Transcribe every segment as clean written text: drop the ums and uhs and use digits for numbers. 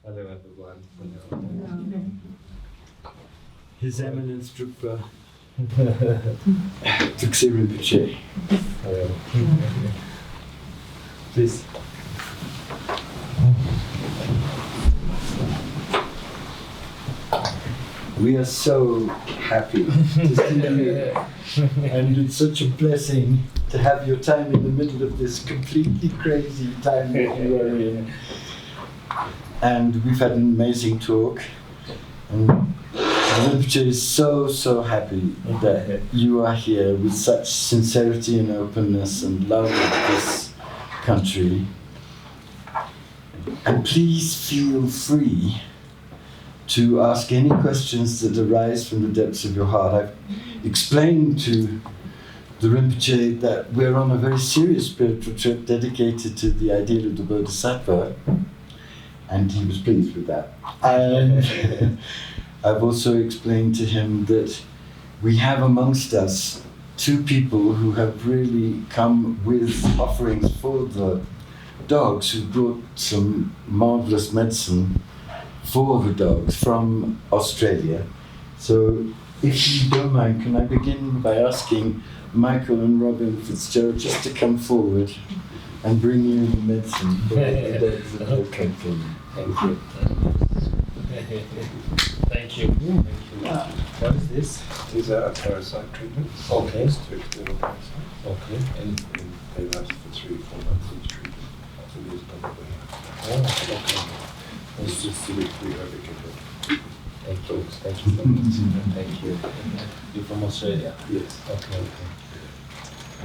Hello everyone. Hello. His Eminence Drukpa. Thuksey Rinpoche. Hello. Please. We are so happy to see you, and it's such a blessing to have your time in the middle of this completely crazy time that you are in. And we've had an amazing talk, and Rinpoche is so happy that you are here with such sincerity and openness and love of this country. And please feel free to ask any questions that arise from the depths of your heart. I've explained to the Rinpoche that we're on a very serious spiritual trip dedicated to the ideal of the Bodhisattva, and he was pleased with that. And I've also explained to him that we have amongst us two people who have really come with offerings for the dogs, who brought some marvelous medicine for the dogs from Australia. So if you don't mind, can I begin by asking Michael and Robin Fitzgerald just to come forward and bring you the medicine for the dogs that have come from. Thank you. Thank you. What is this? These are parasite treatments. Okay. Just to external parasites. Okay. And they last for 3 or 4 months each treatment. So these probably Oh, okay. it's just to be pre-eradicated. Thank you. Thank you so much. Thank you. You're from Australia? Yes. Okay.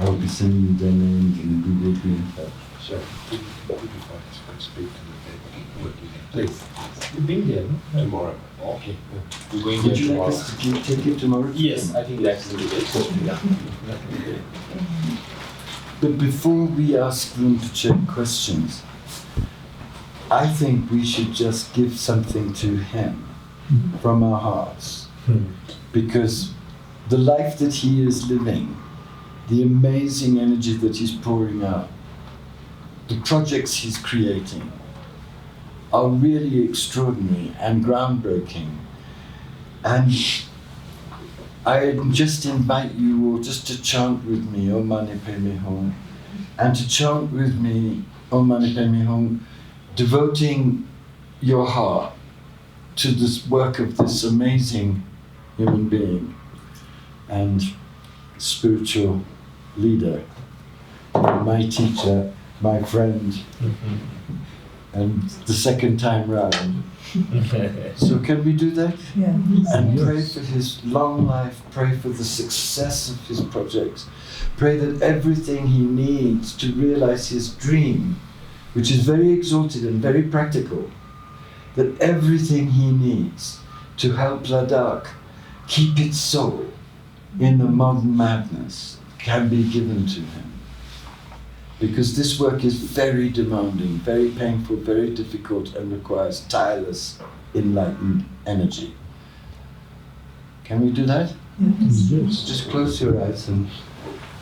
I'll be sending you their names and we will be in touch. So would you find this could speak to the people working here? Please. You've been there, no? Tomorrow. Okay. We're going Would there you like tomorrow. us to take it tomorrow? Yes, I think that's really good. Yeah. But before we ask Rinpoche questions, I think we should just give something to him from our hearts. Because the life that he is living, the amazing energy that he's pouring out, the projects he's creating are really extraordinary and groundbreaking. And I just invite you all just to chant with me Om Mani Padme Hum, and to chant with me Om Mani Padme Hum, devoting your heart to this work of this amazing human being and spiritual leader, my teacher, my friend, and the second time round. So can we do that? Yeah. And pray for his long life, pray for the success of his projects, pray that everything he needs to realize his dream, which is very exalted and very practical, that everything he needs to help Ladakh keep its soul in the modern madness can be given to him. Because this work is very demanding, very painful, very difficult, and requires tireless, enlightened energy. Can we do that? Yes. Just close your eyes and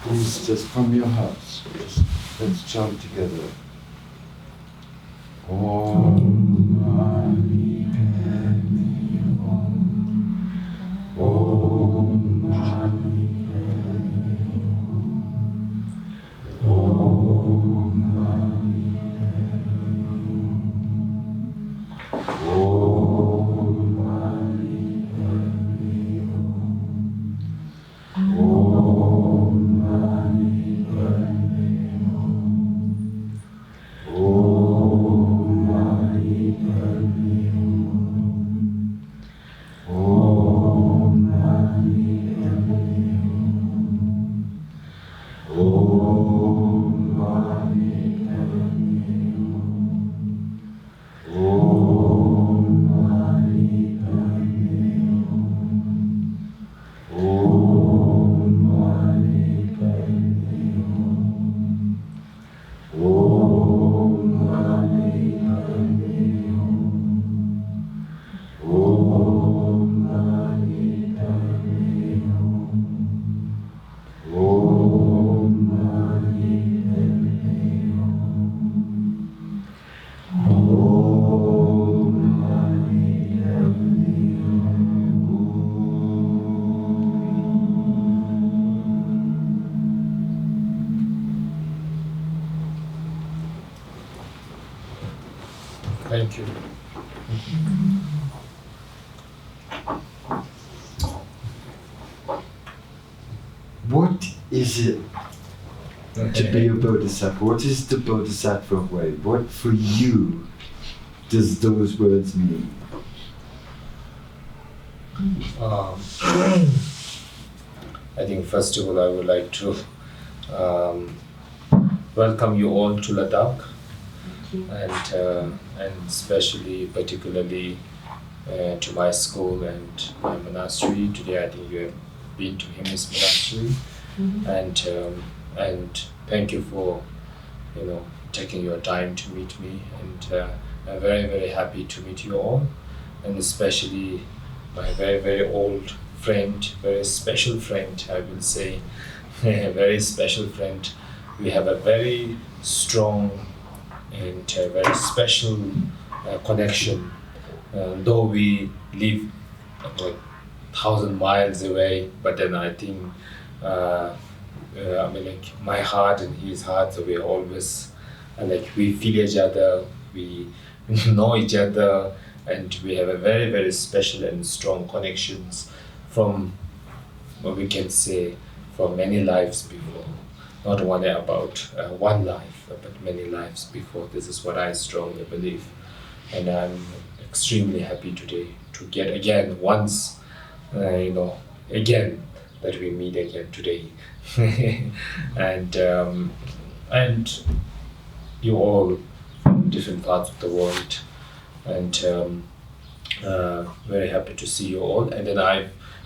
please, just from your hearts, let's chant together. Om Mani Padme Hum. Om Mani Padme Hum. Om Mani Padme Hum. Om Mani Padme Hum. Om Mani Padme Hum. Om Mani Thank you. What is it to be a Bodhisattva? What is the Bodhisattva way? What for you does those words mean? I think first of all I would like to welcome you all to Ladakh, and especially, particularly to my school and my monastery. Today I think you have been to Hemis Monastery, and thank you for taking your time to meet me, and I'm very, very happy to meet you all, and especially my very, very old friend, very special friend, I will say, a very special friend. We have a very strong and very special connection, though we live about 1,000 miles away, but then I think my heart and his heart, so we always we feel each other, we know each other, and we have a very, very special and strong connections from what we can say from many lives before. Not only about one life, but many lives before. This is what I strongly believe, and I'm extremely happy today to get again again that we meet again today, and you all from different parts of the world, and very happy to see you all. And then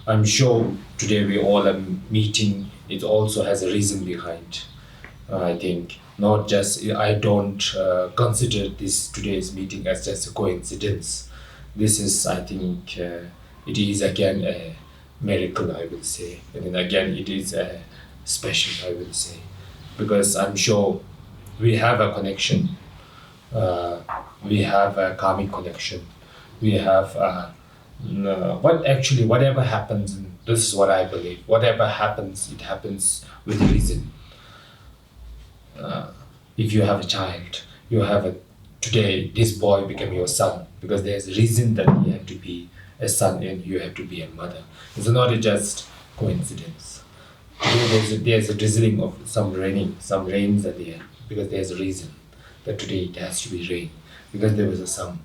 I'm sure today we all are meeting. It also has a reason behind. I think not just, I don't consider today's meeting as just a coincidence. This is, I think, it is again a miracle, I will say. And then again, it is a special, I will say. Because I'm sure we have a connection. We have a karmic connection. We have, whatever happens, and this is what I believe, whatever happens, it happens with a reason. If you have a child, today this boy became your son, because there's a reason that he had to be a son and you have to be a mother. It's not just coincidence. There's a drizzling of some rains are there, because there's a reason that today it has to be rain, because there was some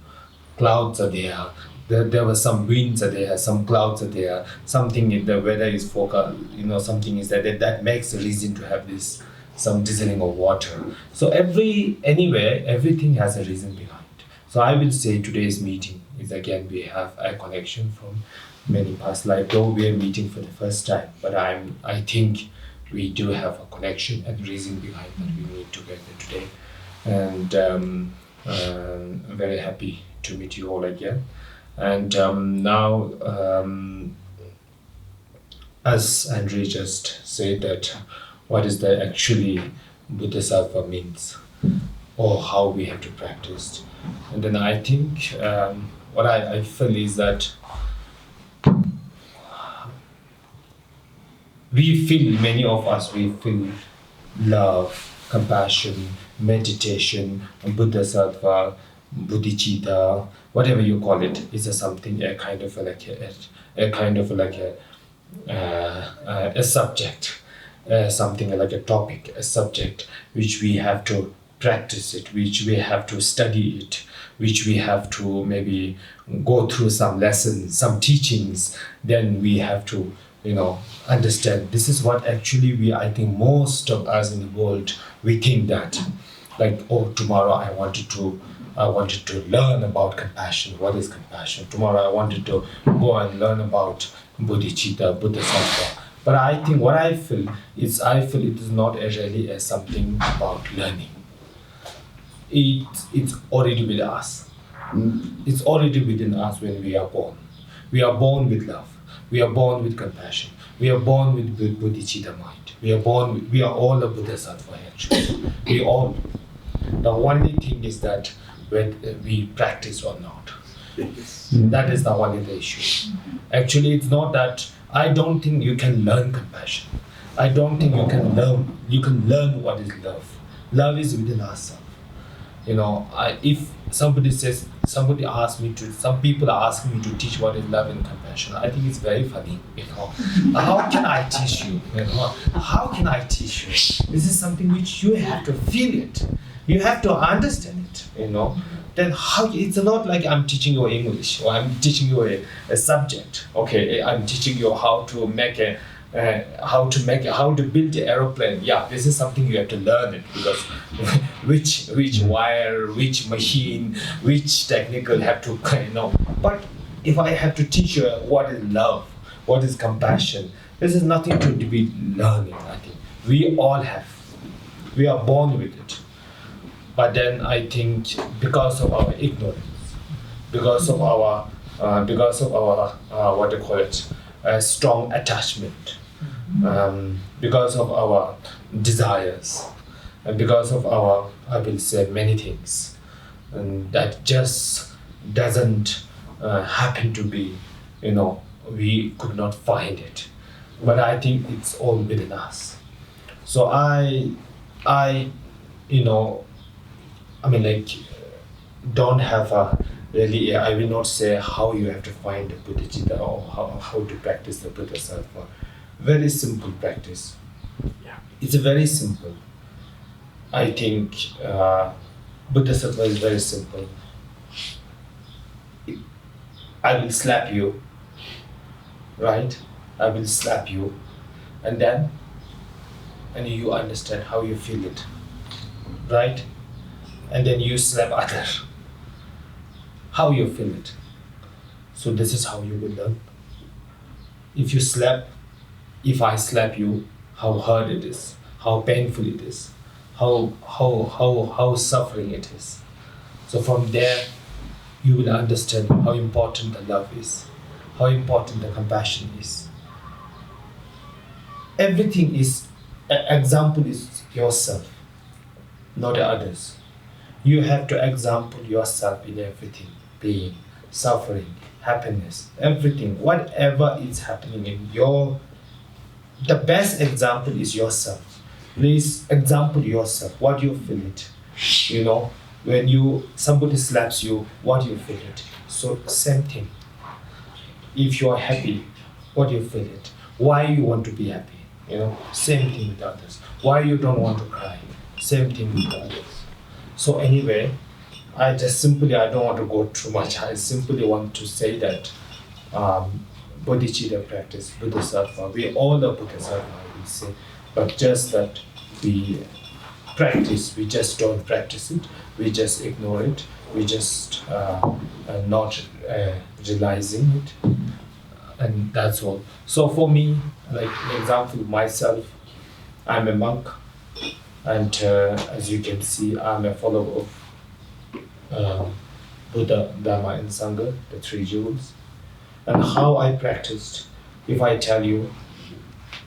clouds are there. There were some winds are there, some clouds are there, something in the weather is forecast, something is that makes a reason to have this, some drizzling of water. So everything has a reason behind. So I will say today's meeting is again, we have a connection from many past life, though we are meeting for the first time, but I think we do have a connection and reason behind that we meet together today. And I'm very happy to meet you all again. And now, as Andrew just said, that what is the actually Bodhisattva means, or how we have to practice. And then I think what I feel is that many of us feel love, compassion, meditation, Bodhisattva, bodhicitta, whatever you call it, is a kind of a subject, something like a topic, a subject which we have to practice it, which we have to study it, which we have to maybe go through some lessons, some teachings, then we have to understand. This is what actually I think most of us in the world, we think that tomorrow I wanted to learn about compassion. What is compassion? Tomorrow I wanted to go and learn about bodhicitta, Bodhisattva. But I think what I feel it is not really something about learning. It's already with us. It's already within us when we are born. We are born with love. We are born with compassion. We are born with bodhicitta mind. We are all a Bodhisattva actually. We all. The only thing is that whether we practice or not. That is the only issue. Actually, it's not that. I don't think you can learn compassion. I don't think you can learn what is love. Love is within ourselves. If somebody asks me to, some people are asking me to teach what is love and compassion. I think it's very funny. How can I teach you? How can I teach you? This is something which you have to feel it. You have to understand it. Then how? It's not like I'm teaching you English or I'm teaching you a subject. Okay, I'm teaching you how to how to build an aeroplane. Yeah, this is something you have to learn it, because which wire, which machine, which technical have to But if I have to teach you what is love, what is compassion, this is nothing to be learning. I think we all have. We are born with it. But then I think because of our ignorance, because of our what do you call it, strong attachment, because of our desires, and because of our, I will say, many things, and that just doesn't happen to be, we could not find it. But I think it's all within us. So I don't have a really, I will not say how you have to find the Bodhicitta or how to practice the Bodhisattva. Very simple practice. Yeah. It's very simple. I think Bodhisattva is very simple. I will slap you, right? I will slap you, and you understand how you feel it, right? And then you slap other, how you feel it. So this is how you will learn. If I slap you, how hard it is, how painful it is, how suffering it is. So from there, you will understand how important the love is, how important the compassion is. Everything is, example is yourself, not the others. You have to example yourself in everything, being, suffering, happiness, everything, whatever is happening in the best example is yourself. Please example yourself, what you feel it. When somebody slaps you, what you feel it. So same thing. If you are happy, what you feel it. Why you want to be happy. Same thing with others. Why you don't want to cry. Same thing with others. So anyway, I don't want to go too much. I simply want to say that bodhicitta practice, Bodhisattva, we all are Bodhisattva, I will say, but just that we practice, we just don't practice it, we just ignore it, we just not realizing it, and that's all. So for me, like an example, myself, I'm a monk, and as you can see, I'm a follower of Buddha, Dharma, and Sangha, the three jewels. And how I practiced, if I tell you,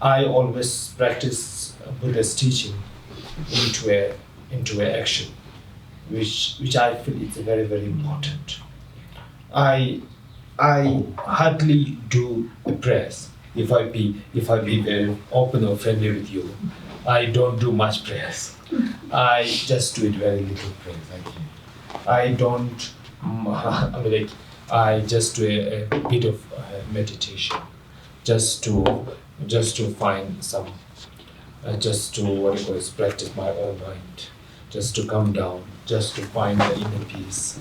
I always practice Buddha's teaching into a action, which I feel is very, very important. I hardly do a prayers. If I be very open or friendly with you, I don't do much prayers. I just do it very little prayers. I just do a bit of meditation, just to find some, just to practice my own mind, just to come down, just to find the inner peace,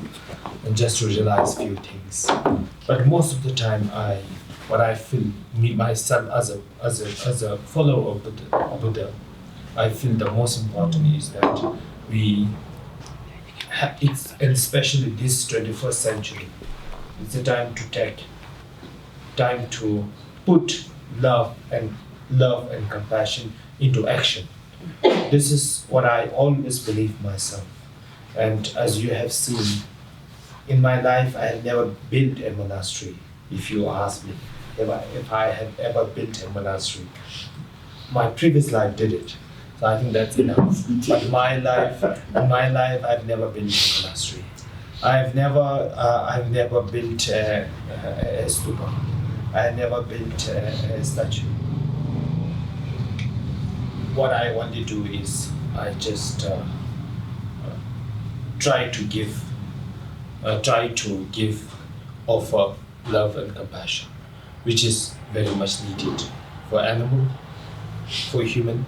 and just to realize few things. But most of the time, what I feel, myself as a follower of Buddha, I feel the most important is that it's, and especially this 21st century, it's a time to put love and compassion into action. This is what I always believe myself. And as you have seen, in my life, I have never built a monastery. If you ask me if I have ever built a monastery, my previous life did it. So I think that's enough. But in my life, I've never built a monastery. I've never built a stupa. I never built a statue. What I want to do is I just try to give, offer love and compassion, which is very much needed for animal, for human,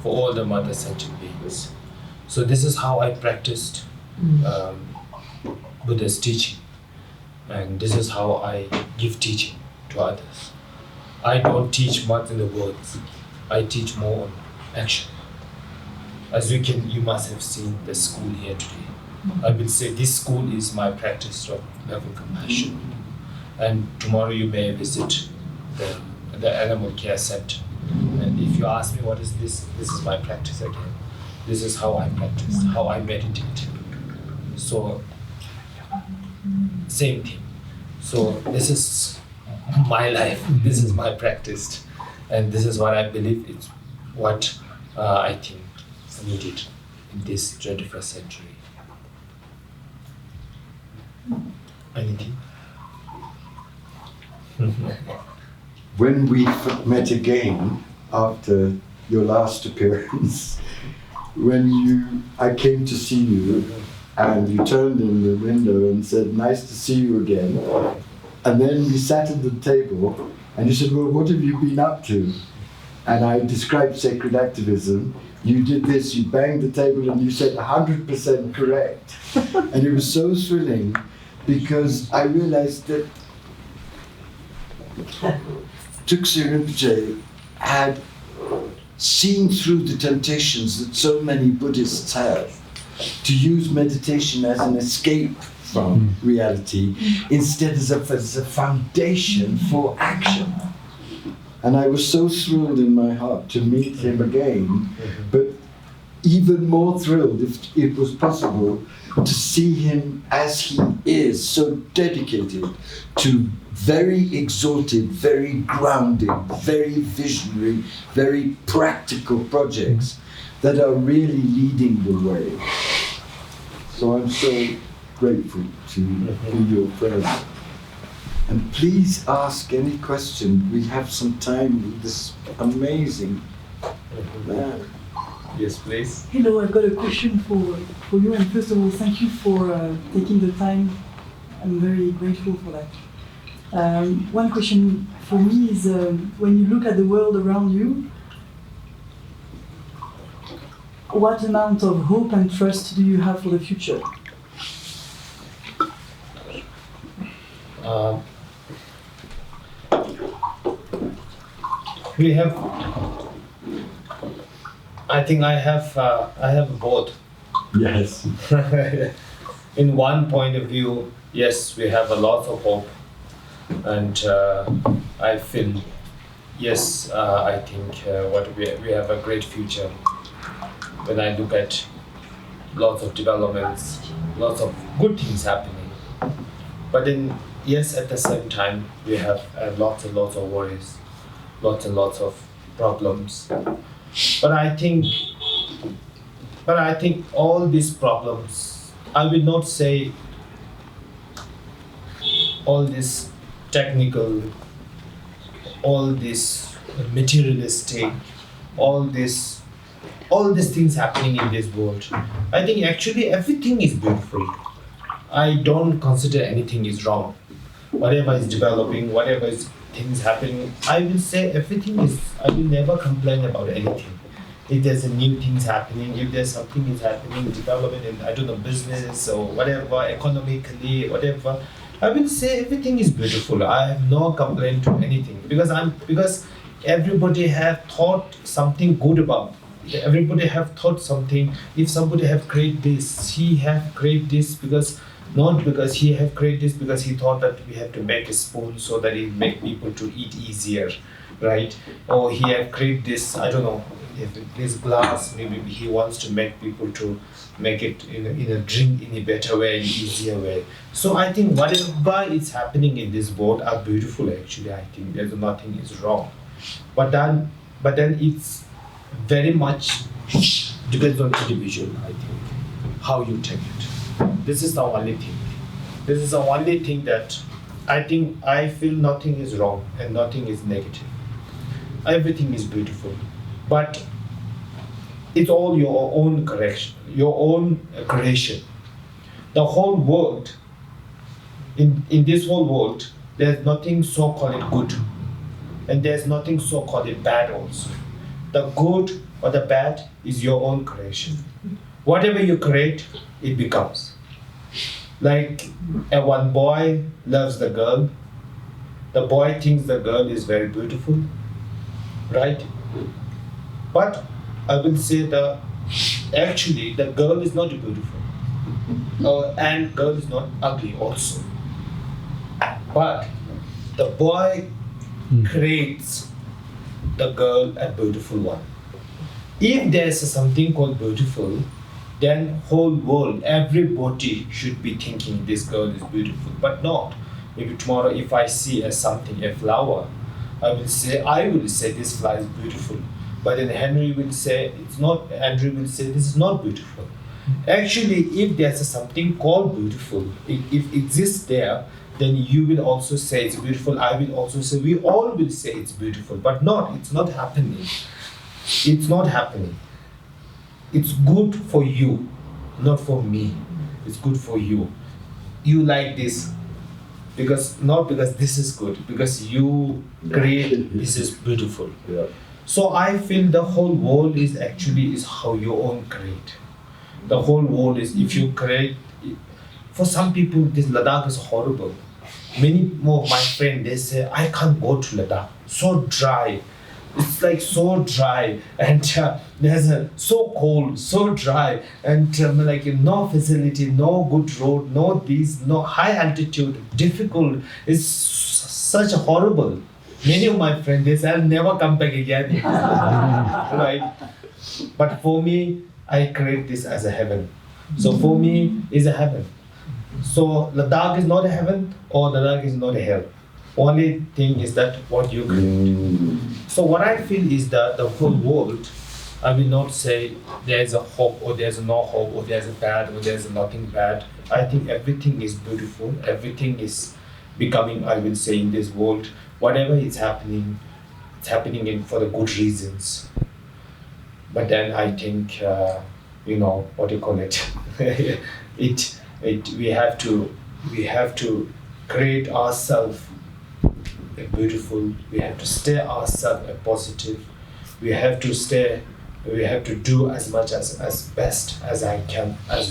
for all the mother sentient beings. So this is how I practiced Buddha's teaching, and this is how I give teaching to others. I don't teach much in the words. I teach more on action. As you must have seen the school here today. I will say this school is my practice of love and compassion. And tomorrow you may visit the animal care center. And if you ask me what is this is my practice again. This is how I practice, how I meditate. So, same thing. So this is my life, this is my practice, and this is what I believe it's what I think is needed in this 21st century. Anything? When we met again after your last appearance, I came to see you, and you turned in the window and said, "Nice to see you again." And then we sat at the table, and you said, "Well, what have you been up to?" And I described sacred activism. You did this, you banged the table, and you said 100% correct. And it was so thrilling, because I realized that Thuksey Rinpoche had seen through the temptations that so many Buddhists have to use meditation as an escape from reality instead as a foundation for action. And I was so thrilled in my heart to meet him again, but even more thrilled, if it was possible, to see him as he is, so dedicated to very exalted, very grounded, very visionary, very practical projects that are really leading the way. So I'm so grateful to be your friend. And please ask any question. We have some time with this amazing man. Yes, please. Hello, I've got a question for you. And first of all, thank you for taking the time. I'm very grateful for that. One question for me is, when you look at the world around you, what amount of hope and trust do you have for the future? We have. I think I have both. Yes. In one point of view, yes, we have a lot of hope, and I feel, yes, I think what we have a great future. When I look at lots of developments, lots of good things happening, but then yes, at the same time we have lots and lots of worries, lots and lots of problems. But I think all these problems, I will not say all this technical, all this materialistic, all these things happening in this world. I think actually everything is beautiful. I don't consider anything is wrong. Whatever is developing, whatever is things happening, I will say everything is, I will never complain about anything. If there's a new things happening, if there's something is happening, development in, I don't know, business or whatever, economically, whatever, I will say everything is beautiful. I have no complaint to anything because everybody have thought something good about. Everybody have thought something. If somebody have created this, he have created this not because he have created this because he thought that we have to make a spoon so that it make people to eat easier, right? Or he have created this, I don't know, if this glass, maybe he wants to make people to make it in a drink in a better way, an easier way. So I think whatever is happening in this world are beautiful actually. I think there's nothing is wrong. But then it's very much depends on individual, I think, how you take it. This is the only thing. This is the only thing that I feel nothing is wrong and nothing is negative. Everything is beautiful. But it's all your own correction, your own creation. The whole world, in this whole world, there's nothing so called good, and there's nothing so called bad also. The good or the bad is your own creation. Whatever you create, it becomes. Like one boy loves the girl. The boy thinks the girl is very beautiful, right? But I will say actually the girl is not beautiful. And girl is not ugly also. But the boy creates the girl a beautiful one. If there's something called beautiful, then whole world, everybody should be thinking this girl is beautiful, but not. Maybe tomorrow if I see a flower, I will say this flower is beautiful. But then Andrew will say this is not beautiful. Actually, if there's something called beautiful, if it exists there, then you will also say it's beautiful, I will also say, we all will say it's beautiful, but it's not happening. It's not happening. It's good for you, not for me. It's good for you. You like this not because this is good, because you create this is beautiful. Yeah. So I feel the whole world is how you own create. The whole world is if you create. For some people, this Ladakh is horrible. Many more of my friends, they say, I can't go to Ladakh. So dry. It's like so dry, and there's so cold, so dry, and no facility, no good road, no high altitude, difficult. It's such horrible. Many of my friends, they say, I'll never come back again. Right? But for me, I create this as a heaven. So for me, it's a heaven. So Ladakh is not a heaven, or Ladakh is not a hell. Only thing is that what you create. So what I feel is that the whole world, I will not say there's a hope or there's no hope or there's a bad or there's nothing bad. I think everything is beautiful. Everything is becoming, I will say, in this world, whatever is happening, it's happening for the good reasons. But then I think, what do you call it? We have to create ourselves a beautiful. We have to stay ourselves a positive. We have to do as much as best as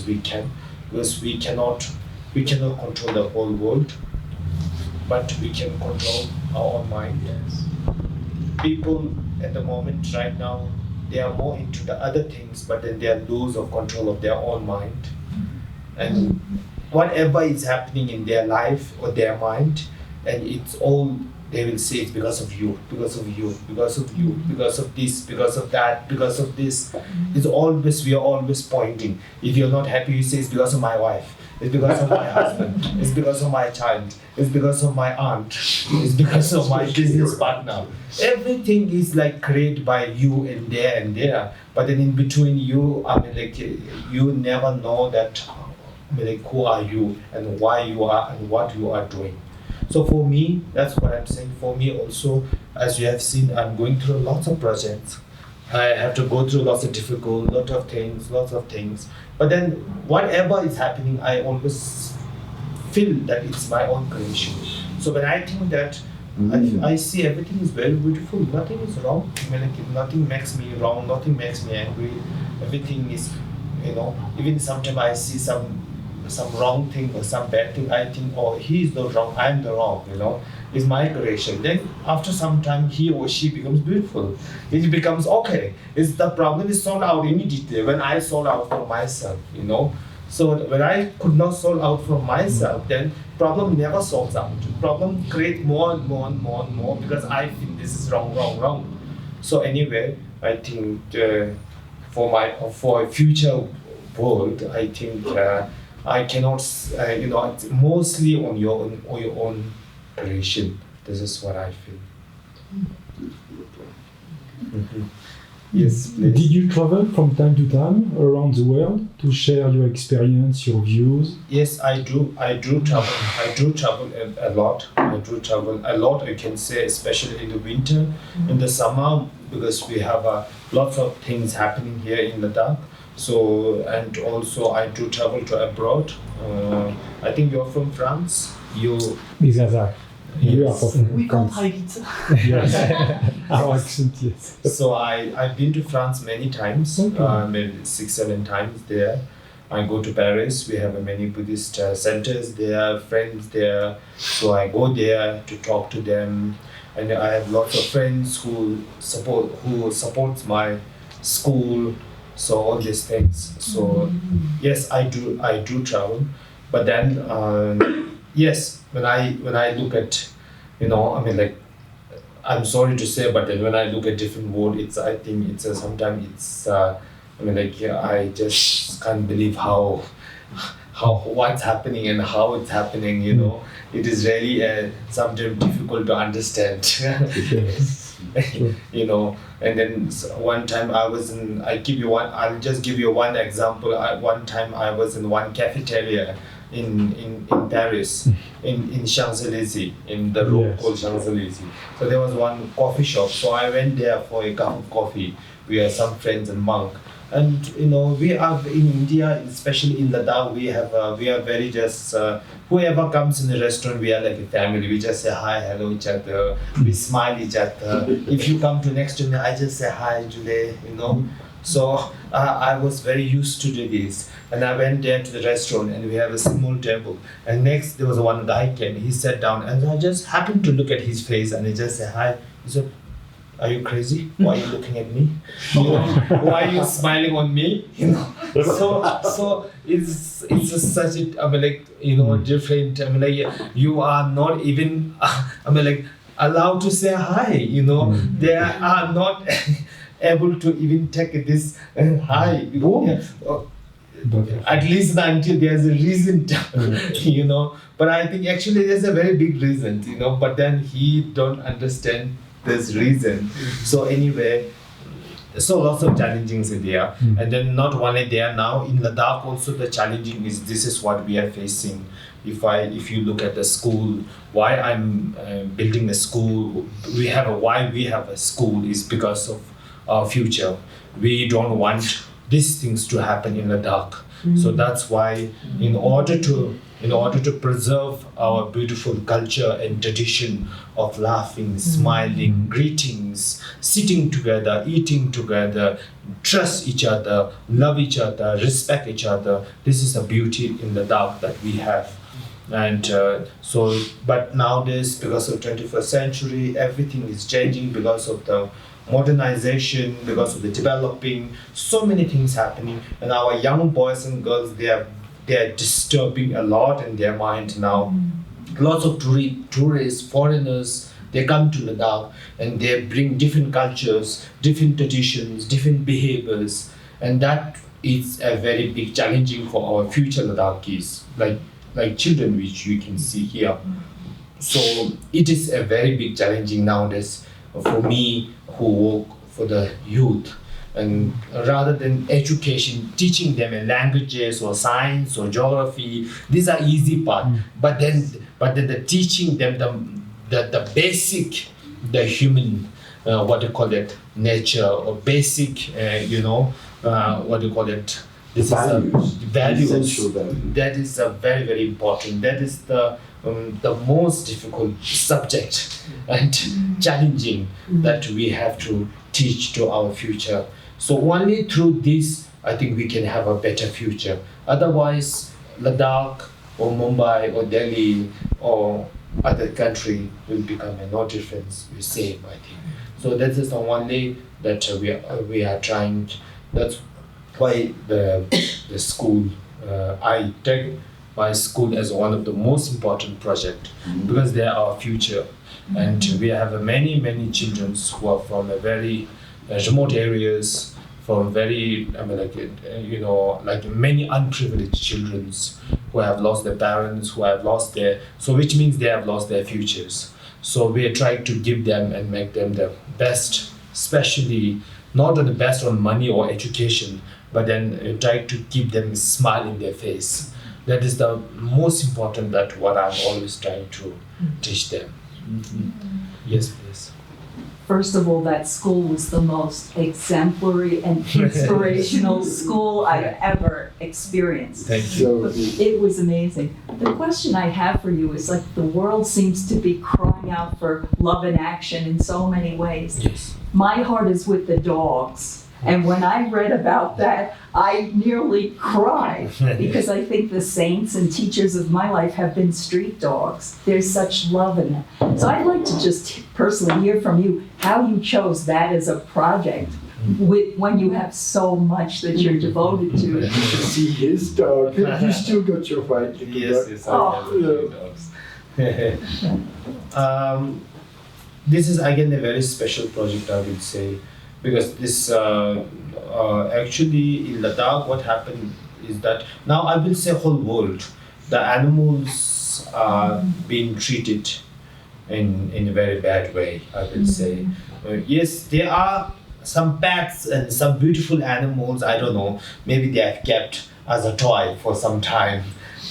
we can, because we cannot control the whole world, but we can control our own mind. Yes. People at the moment right now, they are more into the other things, but then they are lose of control of their own mind. And whatever is happening in their life or their mind, and it's all, they will say it's because of you, because of you, because of you, because of this, because of that, because of this. It's always, we are always pointing. If you're not happy, you say it's because of my wife, it's because of my husband, it's because of my child, it's because of my aunt, it's because of my business partner. Everything is like created by you and there. But then in between you, you never know that, who are you and why you are and what you are doing. So for me, that's what I'm saying. For me also, as you have seen, I'm going through lots of projects. I have to go through lots of lots of things. But then whatever is happening, I always feel that it's my own creation. So when I think that, I see everything is very beautiful, nothing is wrong. Nothing makes me wrong, nothing makes me angry. Everything is, even sometimes I see some wrong thing or some bad thing, I think, oh, he is the wrong, I am the wrong, it's my creation. Then after some time, he or she becomes beautiful. It becomes okay. The problem is solved out immediately when I solve out for myself, So when I could not solve out for myself, then problem never solves out. Problem create more and more because I think this is wrong. So anyway, I think for a future world, I think I cannot, it's mostly on your own creation. This is what I feel. Mm-hmm. Yes, please. Did you travel from time to time around the world to share your experience, your views? Yes, I do travel. I do travel a lot. I can say, especially in the winter, in the summer, because we have lots of things happening here in Ladakh. So, and also I do travel to abroad. I think you're from France. You Exactly. You are from We can't France. hide it. Yes. Our accent, yes. So I've been to France many times, Okay. maybe 6-7 times there. I go to Paris. We have many Buddhist centers there, friends there. So I go there to talk to them, and I have lots of friends who supports my school. So all these things. So yes, I do travel, but then yes, when I look at, I mean, like, I'm sorry to say, but then when I look at different world, I think it's sometimes it's I mean, like, yeah, I just can't believe how what's happening and how it's happening. It is really sometimes difficult to understand. Yes. Sure. And then one time I'll just give you one example. One time I was in one cafeteria in Paris, in Champs-Élysées, in the road Yes. called Champs-Élysées. So there was one coffee shop. So I went there for a cup of coffee. We are some friends and monk. And we are in India, especially in Ladakh, we are very just whoever comes in the restaurant, we are like a family. We just say hi, hello each other. We smile each other. If you come to next to me, I just say hi, Julie. So I was very used to do this, and I went there to the restaurant, and we have a small table. And next there was one guy came. He sat down, and I just happened to look at his face, and he just said hi. He said, "Are you crazy? Why are you looking at me? Why are you smiling on me?" So it's just such a, I mean, like, different. I mean, like, you are not even I mean, like, allowed to say hi. They are not able to even take this hi. At least until there's a reason, But I think actually there's a very big reason, But then he don't understand this reason. So anyway, so lots of challenges in there, and then not only there now in Ladakh also the challenging is this is what we are facing. If you look at the school, why I'm building a school, why we have a school is because of our future. We don't want these things to happen in Ladakh. So that's why in order to preserve our beautiful culture and tradition of laughing, smiling, greetings, sitting together, eating together, trust each other, love each other, respect each other. This is the beauty in Ladakh that we have. And but nowadays, because of 21st century, everything is changing because of the modernization, because of the developing, so many things happening, and our young boys and girls, they are disturbing a lot in their mind now. Lots of tourists, foreigners, they come to Ladakh and they bring different cultures, different traditions, different behaviors, and that is a very big challenging for our future Ladakhis, like children, which you can see here. So it is a very big challenging nowadays for me who work for the youth. And rather than education, teaching them in languages or science or geography, these are easy part. But then the teaching them the basic, the human, what do you call it, nature, or basic, what do you call it? This Values. is values. Essential values. That is a very, very important. That is the most difficult subject and challenging that we have to teach to our future. So only through this, I think we can have a better future. Otherwise, Ladakh or Mumbai or Delhi or other country will become no difference. We save, I think. So that is the only that we are trying. That's why the school, I take my school as one of the most important project, because they are our future, and we have many children who are from a very remote areas, from very like many unprivileged children who have lost their parents, who have lost so which means they have lost their futures. So we are trying to give them and make them the best, especially not on the best on money or education, but then try to keep them a smile in their face. That is the most important, that what I'm always trying to teach them. Yes, please. first of all, that school was the most exemplary and inspirational school I've ever experienced. Thank you. So, It was amazing. The question I have for you is like the world seems to be crying out for love and action in so many ways. Yes. My heart is with the dogs. And when I read about that, I nearly cried because I think the saints and teachers of my life have been street dogs. There's such love in them. So I'd like to just personally hear from you how you chose that as a project when you have so much that you're devoted to. see his dog. You still got your white little dog. Yes, Oh. I have little dogs. This is again a very special project, I would say, because this actually in Ladakh, what happened is that now I will say whole world, the animals are being treated in a very bad way, I will say. Yes, there are some pets and some beautiful animals, I don't know, maybe they have kept as a toy for some time.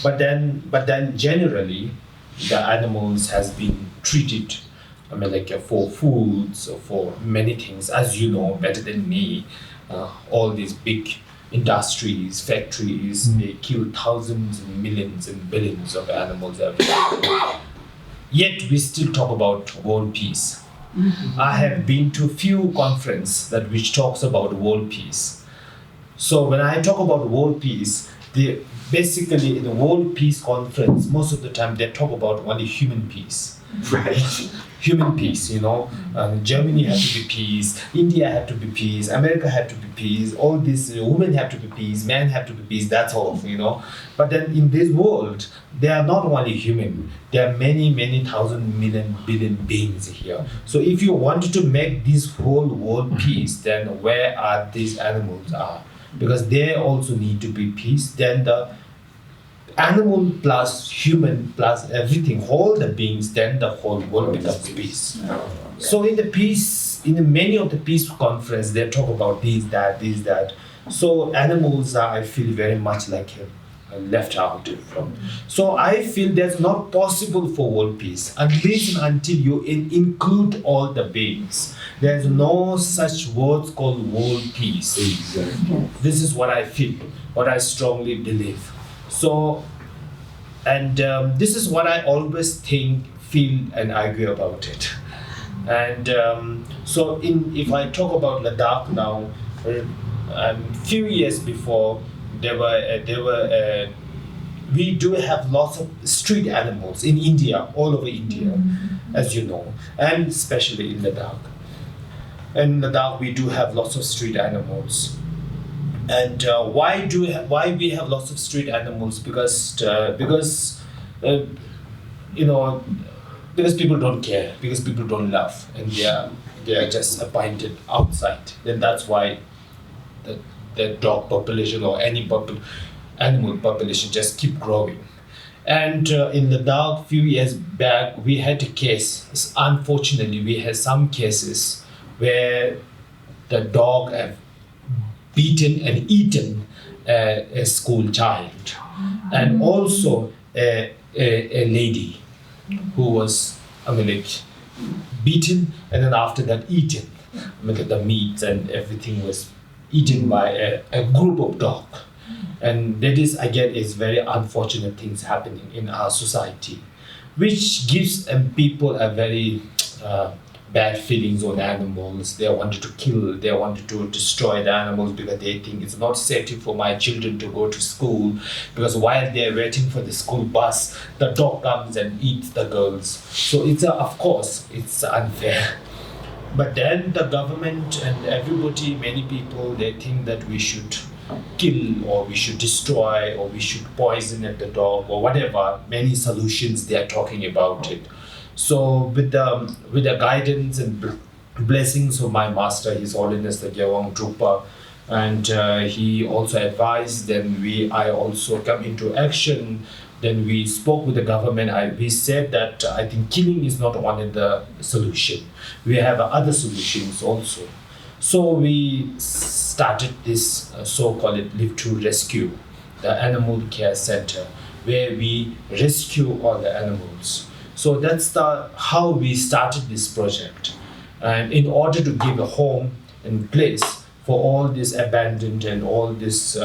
But then generally the animals has been treated, I mean, like for foods or for many things, as you know better than me. All these big industries, factories, they kill thousands and millions and billions of animals every day. Yet we still talk about world peace. I have been to a few conferences that which talks about world peace. So when I talk about world peace, they basically in the world peace conference, most of the time they talk about only human peace. Right. Human peace, you know. Germany had to be peace, India had to be peace, America had to be peace, all these women have to be peace, men have to be peace, that's all, you know. But then in this world, they are not only human, there are many, many thousand million billion beings here. So if you wanted to make this whole world peace, then where are these animals are? Because they also need to be peace. Then the animal plus human plus everything, all the beings, then the whole world becomes peace. So in the peace, in many of the peace conference, they talk about this, that. So animals are, I feel, very much like left out from. So I feel that's not possible for world peace unless and until you include all the beings. There's no such words called world peace. Exactly. This is what I feel, what I strongly believe. So, and this is what I always think, feel, and argue about it. And so, if I talk about Ladakh now, few years before, we do have lots of street animals in India, all over India, as you know, and especially in Ladakh. In Ladakh, we do have lots of street animals. And why we have lots of street animals? Because people don't care, because people don't love, and they are just appointed outside. Then that's why the dog population or any animal population just keep growing. And in Ladakh, few years back, we had a case. Unfortunately, we had some cases where the dog have beaten and eaten a school child, and also a lady who was, beaten and then after that eaten. The meat and everything was eaten by a group of dogs. And that is, again, is very unfortunate things happening in our society, which gives people a very bad feelings on animals. They wanted to kill, they wanted to destroy the animals because they think it's not safe for my children to go to school, because while they're waiting for the school bus, the dog comes and eats the girls. So it's of course, it's unfair. But then the government and everybody, many people, they think that we should kill or we should destroy or we should poison at the dog or whatever. Many solutions they are talking about it. So with the guidance and blessings of my master, His Holiness the Gyalwang Drukpa, and he also advised, then I also come into action. Then we spoke with the government. We said that I think killing is not one of the solution. We have other solutions also. So we started this so-called Live to Rescue, the animal care center, where we rescue all the animals. So that's how we started this project. and in order to give a home and place for all these abandoned and all these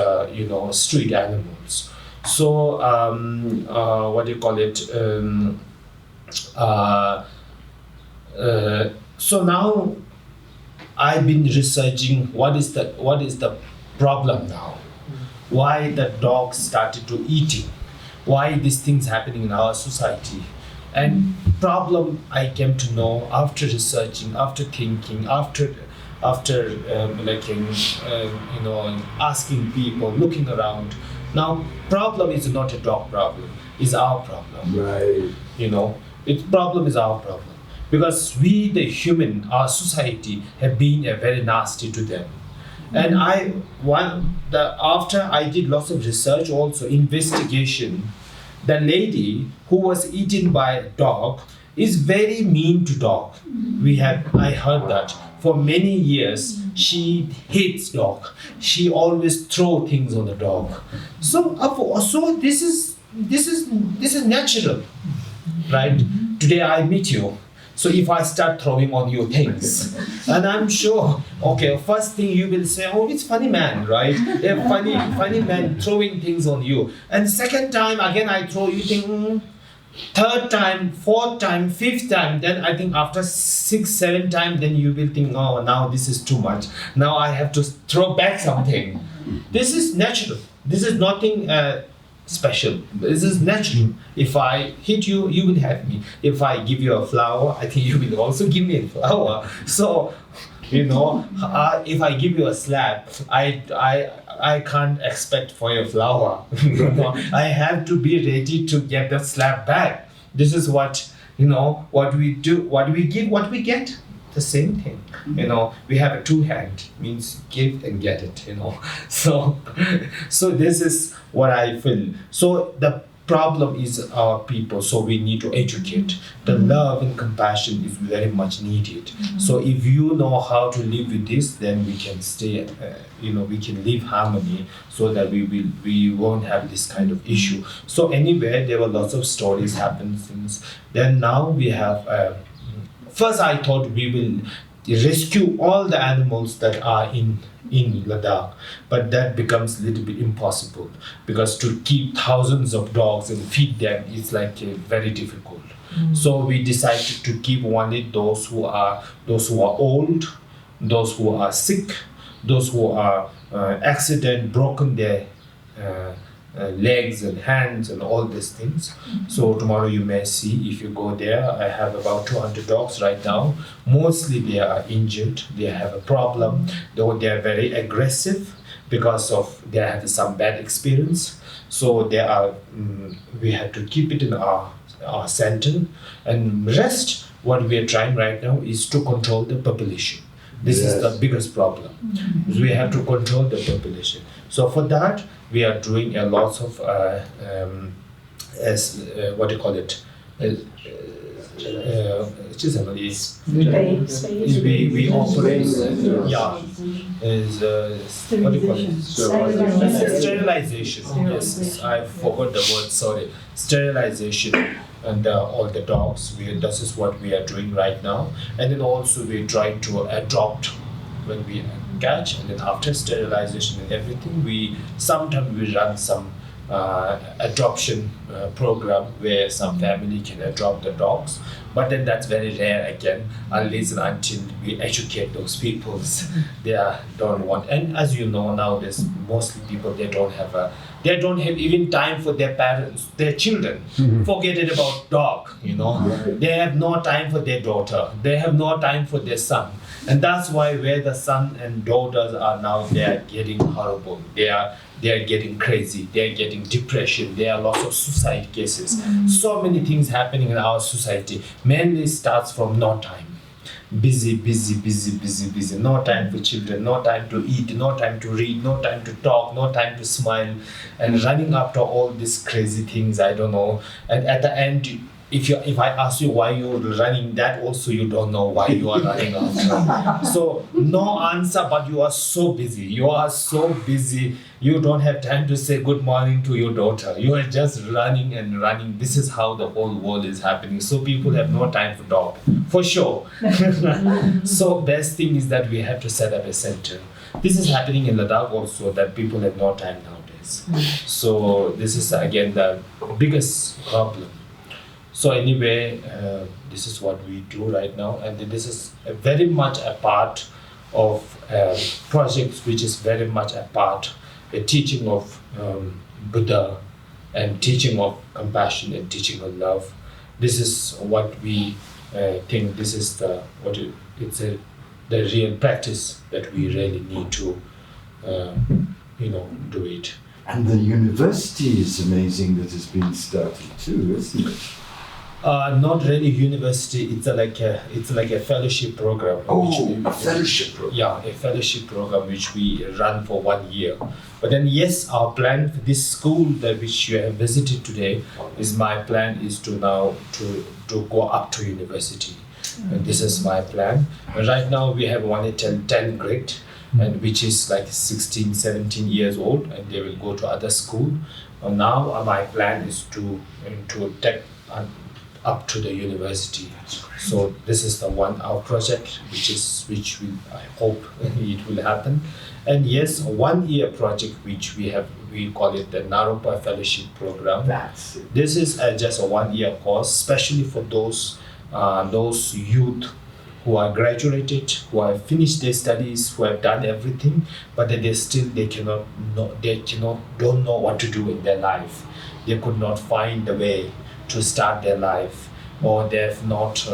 street animals. So what do you call it? So now I've been researching what is the problem now. Why the dogs started to eating? Why these things happening in our society? And problem I came to know after researching, after thinking, after asking people, looking around. Now problem is not a dog problem, it's our problem. Right. Problem is our problem. Because we, the human, our society, have been very nasty to them. And after I did lots of research, also investigation, the lady who was eaten by a dog is very mean to dog. I heard that for many years she hates dog. She always throw things on the dog. So this is natural, right? Today I meet you. So if I start throwing on you things, and I'm sure, okay, first thing you will say, oh, it's funny man, right? A funny man throwing things on you. And second time, again, I throw, you think, third time, fourth time, fifth time, then I think after 6, 7 times, then you will think, oh, now this is too much. Now I have to throw back something. This is natural. This is nothing special. This is natural. If I hit you, you will have me. If I give you a flower, I think you will also give me a flower. So, if I give you a slap, I can't expect for a flower. I have to be ready to get the slap back. This is what we do. What we give, what we get. The same thing. We have a 2 hand, means give and get it. So this is what I feel. So the problem is our people, so we need to educate. The love and compassion is very much needed. So if you know how to live with this, then we can stay, we can live harmony, so that we won't have this kind of issue. So anyway, there were lots of stories happen since then. Now we have first I thought we will rescue all the animals that are in Ladakh, but that becomes a little bit impossible, because to keep thousands of dogs and feed them is very difficult. So we decided to keep only those who are old, those who are sick, those who are broken their legs and hands and all these things. So tomorrow you may see, if you go there, I have about 200 dogs right now. Mostly they are injured, they have a problem, though they are very aggressive because they have some bad experience. So we have to keep it in our center. And rest, what we are trying right now is to control the population. This is the biggest problem. We have to control the population. So for that, we are doing a lot of we operate sterilization. Yes, I forgot the word. Sorry, sterilization. And all the dogs. This is what we are doing right now. And then also we try to adopt when we catch, and then after sterilization and everything, sometimes we run some adoption program where some family can adopt the dogs, but then that's very rare again, unless and until we educate those peoples. They don't want, and as you know nowadays, mostly people they don't have even time for their parents, their children. Forget it about dog, They have no time for their daughter. They have no time for their son. And that's why where the son and daughters are now, they are getting horrible. They are getting crazy. They are getting depression. There are lots of suicide cases. So many things happening in our society. Mainly starts from no time. Busy. No time for children, no time to eat, no time to read, no time to talk, no time to smile, and running after all these crazy things, I don't know. And at the end, if I ask you why you're running, that also you don't know why you are running after. So no answer, but you are so busy. You are so busy. You don't have time to say good morning to your daughter. You are just running and running. This is how the whole world is happening. So people have no time for talk, for sure. So best thing is that we have to set up a center. This is happening in Ladakh also, that people have no time nowadays. So this is again the biggest problem. So anyway, this is what we do right now, and this is very much a part of projects which is very much a part, a teaching of Buddha, and teaching of compassion and teaching of love. This is what we think. This is the the real practice that we really need to do it. And the university is amazing that has been started too, isn't it? Not really university. It's like a fellowship program. A fellowship program. Yeah, a fellowship program which we run for 1 year. But then yes, our plan for this school that which you have visited today is my plan is to now to go up to university. And this is my plan. And right now we have one at 10th grade, and which is like 16, 17 years old, and they will go to other school. And now my plan is to take up to the university. So this is the our project, which I hope it will happen. And yes, 1 year project which we call it the Naropa Fellowship Program. That's it. This is just a 1 year course, especially for those youth who are graduated, who have finished their studies, who have done everything, but then don't know what to do in their life. They could not find the way to start their life, or they have not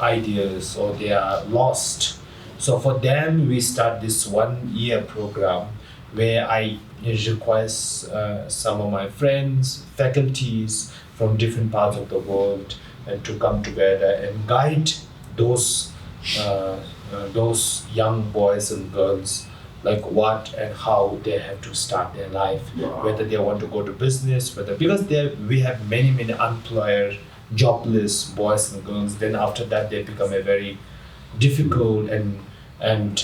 ideas, or they are lost. So for them, we start this 1 year program where I request some of my friends, faculties from different parts of the world, and to come together and guide those young boys and girls, like what and how they have to start their life, whether they want to go to business, because we have many unemployed, jobless boys and girls. Then after that they become a very difficult and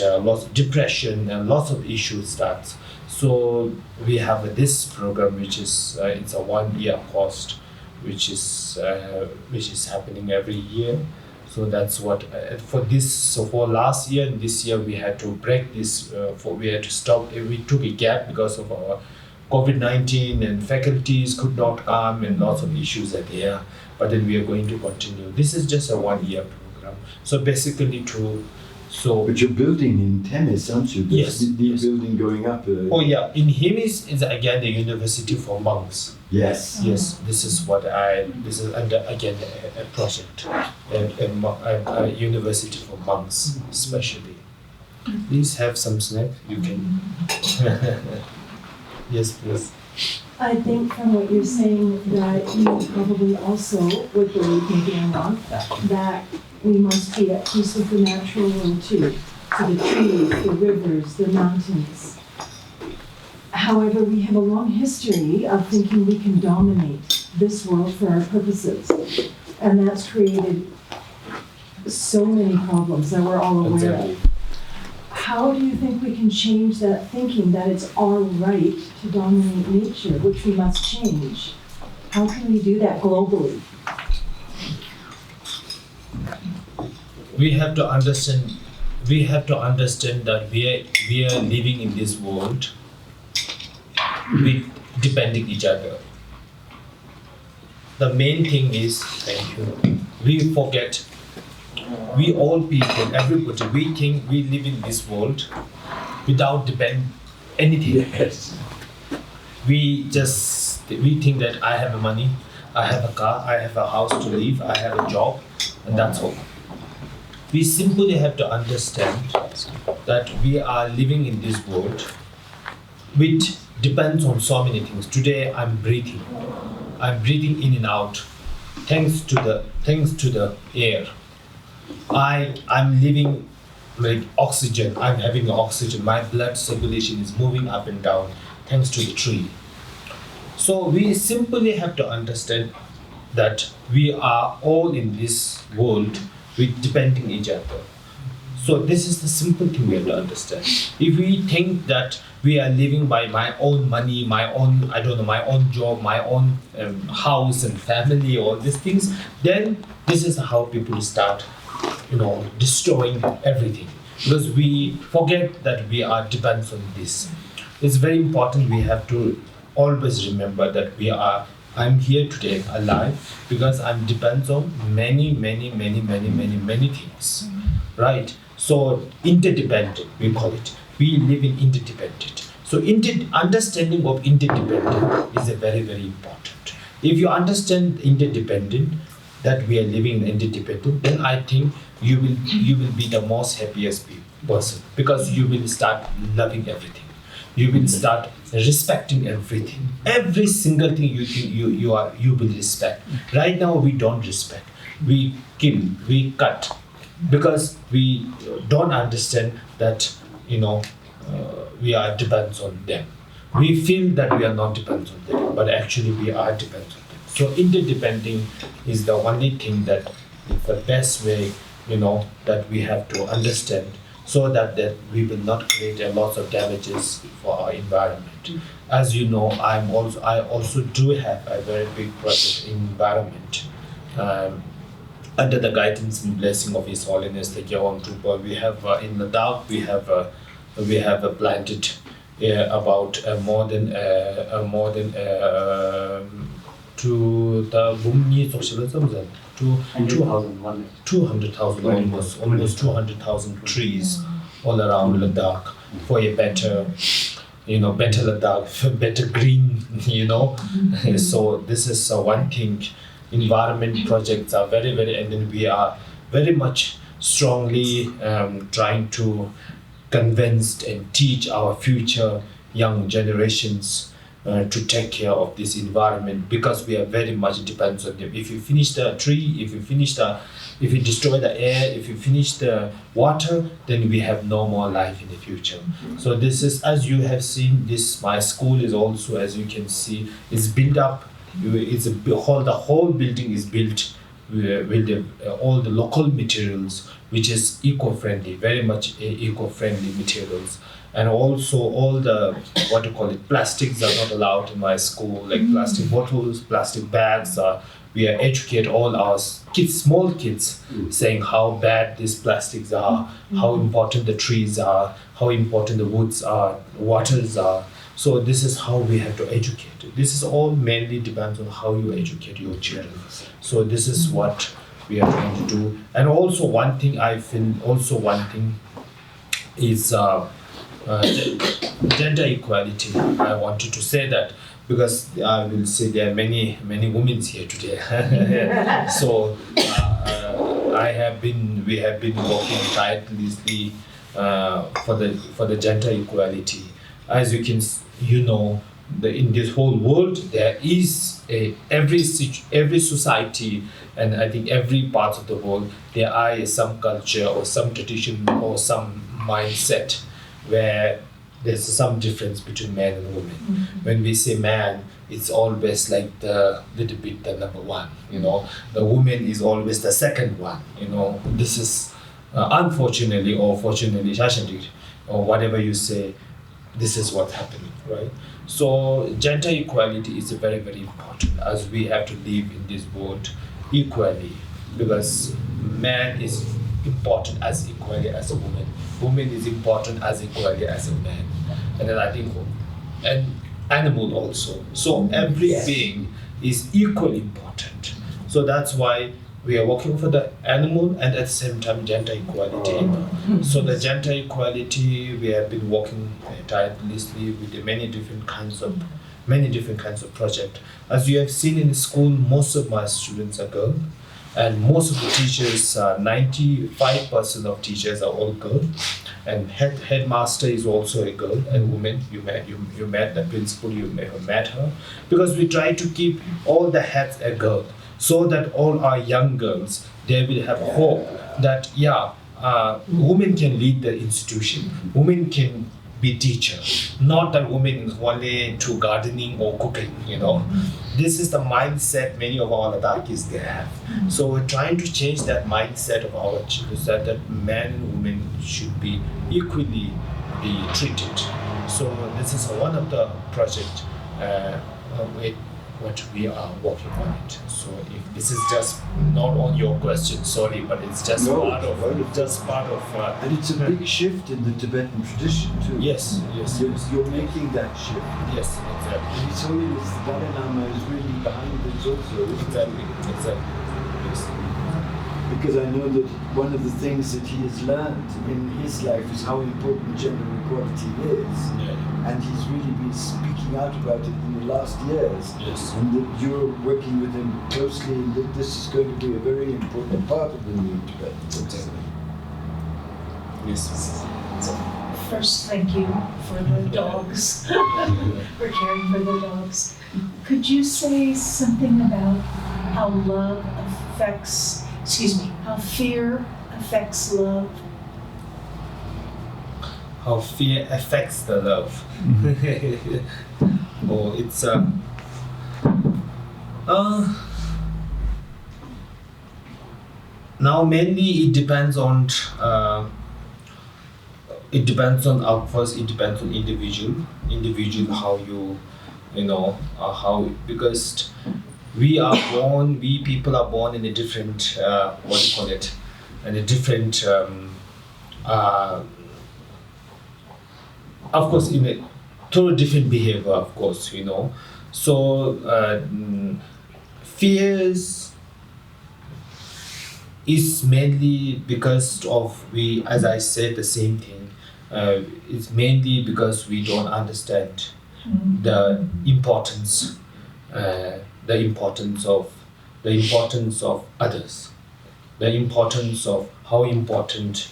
lots of depression and lots of issues starts. So we have this program which is it's a 1 year course, which is happening every year. So that's what for this. So for last year and this year we had to break this. We had to stop. We took a gap because of our COVID-19, and faculties could not come, and lots of issues are there. But then we are going to continue. This is just a 1 year program. So basically But you're building in Hemis, aren't you? Yes. Yes. Building going up. Oh yeah, in Hemis is again the university for monks. Yes. Yes, this is under again a project, a university for monks especially. Please have some snack. You can. Yes, please. I think from what you're saying that you probably also would believe, maybe I'm wrong, that we must be at peace with the natural world too. So the trees, the rivers, the mountains. However, we have a long history of thinking we can dominate this world for our purposes. And that's created so many problems that we're all aware of. How do you think we can change that thinking that it's our right to dominate nature, which we must change? How can we do that globally? We have to understand that we are living in this world with depending each other. The main thing is, we forget, we all people, everybody, we think we live in this world without depend anything. Yes. We think that I have money, I have a car, I have a house to live, I have a job, and that's all. We simply have to understand that we are living in this world which depends on so many things. Today I'm breathing in and out thanks to the air. I'm living like oxygen. I'm having oxygen. My blood circulation is moving up and down thanks to the tree. So we simply have to understand that we are all in this world with depending each other. So this is the simple thing we have to understand. If we think that we are living by my own money, my own, my own job, my own house and family, all these things, then this is how people start, destroying everything. Because we forget that we are dependent on this. It's very important. We have to always remember that I'm here today alive because I'm dependent on many things, right? So interdependent, we call it. We live in interdependent. So understanding of interdependent is a very, very important. If you understand interdependent, that we are living in interdependent, then I think you will be the most happiest person, because you will start loving everything. You will start respecting everything. Every single thing you will respect. Right now we don't respect. We kill, we cut, because we don't understand that we are dependent on them. We feel that we are not dependent on them, but actually we are dependent on them. So interdepending is the only thing that is the best way, that we have to understand, so that we will not create a lot of damages for our environment. As you know, I also do have a very big project in environment. Under the guidance and blessing of His Holiness the Drukpa, we have in Ladakh we have planted about more than 200,000 almost 200,000 trees all around Ladakh for a better Ladakh, better green, So this is one thing. Environment projects are very, and then we are very much strongly trying to convince and teach our future young generations to take care of this environment, because we are very much dependent on them. If you finish the tree, if you destroy the air, if you finish the water, then we have no more life in the future. So this is, as you have seen, my school is also, as you can see, is built up. The whole building is built with all the local materials, which is eco-friendly, very much eco-friendly materials. And also all the plastics are not allowed in my school, like plastic bottles, plastic bags. We educate all our kids, small kids, saying how bad these plastics are, how important the trees are, how important the woods are, waters are. So this is how we have to educate. This is all mainly depends on how you educate your children. So this is what we are trying to do. And also one thing is gender equality. I wanted to say that because I will say there are many women here today. So we have been working tirelessly for the gender equality. As you can, in this whole world there is every society, and I think every part of the world there are some culture or some tradition or some mindset where there's some difference between man and woman. When we say man, it's always like the number one. The woman is always the second one. This is unfortunately or fortunately, or whatever you say. This is what's happening, right? So gender equality is very, very important, as we have to live in this world equally, because man is important as equally as a woman. Woman is important as equally as a man. And then I think an animal also. So every being is equally important. So that's why we are working for the animal and at the same time gender equality. So the gender equality, we have been working tirelessly with many different kinds of projects. As you have seen in school, most of my students are girls, and most of the teachers, 95% of teachers are all girls, and headmaster is also a girl and woman. You met the principal, you may have met her, because we try to keep all the heads a girl, so that all our young girls, they will have hope that women can lead the institution, women can be teacher, not that women is only into gardening or cooking, This is the mindset many of our Ladakis they have. So we're trying to change that mindset of our children that men and women should be equally be treated. So this is one of the project what we are working on it. So if this is just not on your question, sorry, but it's just part of. And it's a big shift in the Tibetan tradition too. Yes. You're making that shift. Yes, exactly. And His Holiness the Dalai Lama is really behind this also, isn't Exactly. Yes. Because I know that one of the things that he has learned in his life is how important gender equality is. Yeah. And he's really been speaking out about it in the last years. Yes. And that you're working with him closely, and that this is going to be a very important part of the new Tibetan Buddhism. Yes. First, thank you for the dogs, for caring for the dogs. Could you say something about how love affects, how fear affects love? How fear affects the love. Oh, it's now mainly it depends on first it depends on individual how you how, because we people are born in a different in a different of course in a totally different behavior, of course, so fears is mainly because of as I said, the same thing. It's mainly because we don't understand the importance of others, the importance of how important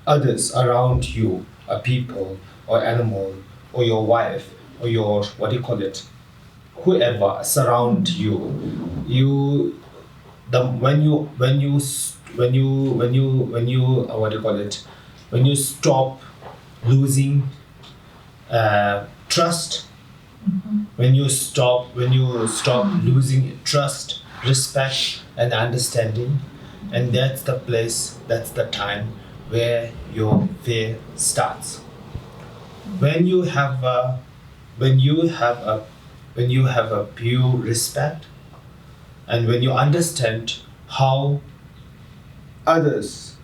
others around you, a people or animal or your wife or your whoever surround you. When you stop losing trust, when you stop losing trust, respect and understanding, and that's the time where your fear starts. When you have a pure respect, and when you understand how others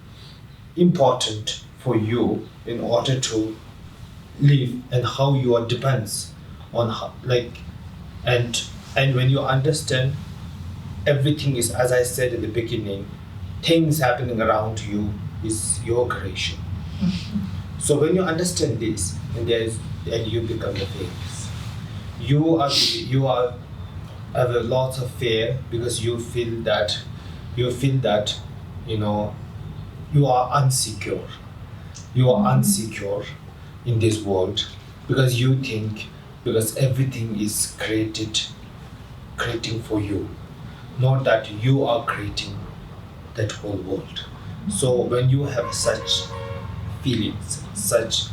important for you in order to live, and how you are depends on and when you understand everything is, as I said in the beginning, things happening around you is your creation. So when you understand this, and you become the famous. You have a lot of fear because you feel that you are insecure. You are insecure in this world because you think everything is creating for you, not that you are creating that whole world. So when you have such feelings, such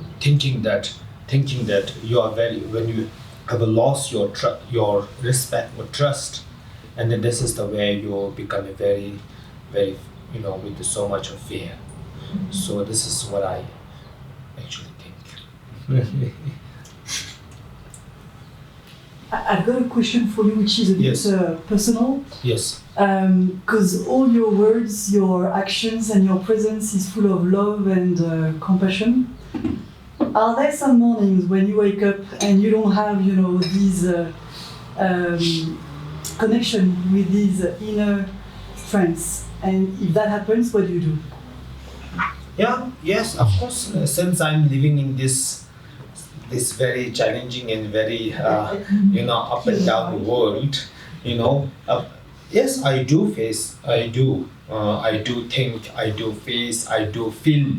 thinking that you are when you have lost your respect or trust, and then this is the way you become a very, very, with so much of fear. So this is what I actually think. I've got a question for you, which is a bit personal. Yes. Because all your words, your actions, and your presence is full of love and compassion. Are there some mornings when you wake up and you don't have, these connection with these inner strengths? And if that happens, what do you do? Yes, of course. Since I'm living in this very challenging and very up and down world, yes, I do face, I do think, I do face, I do feel,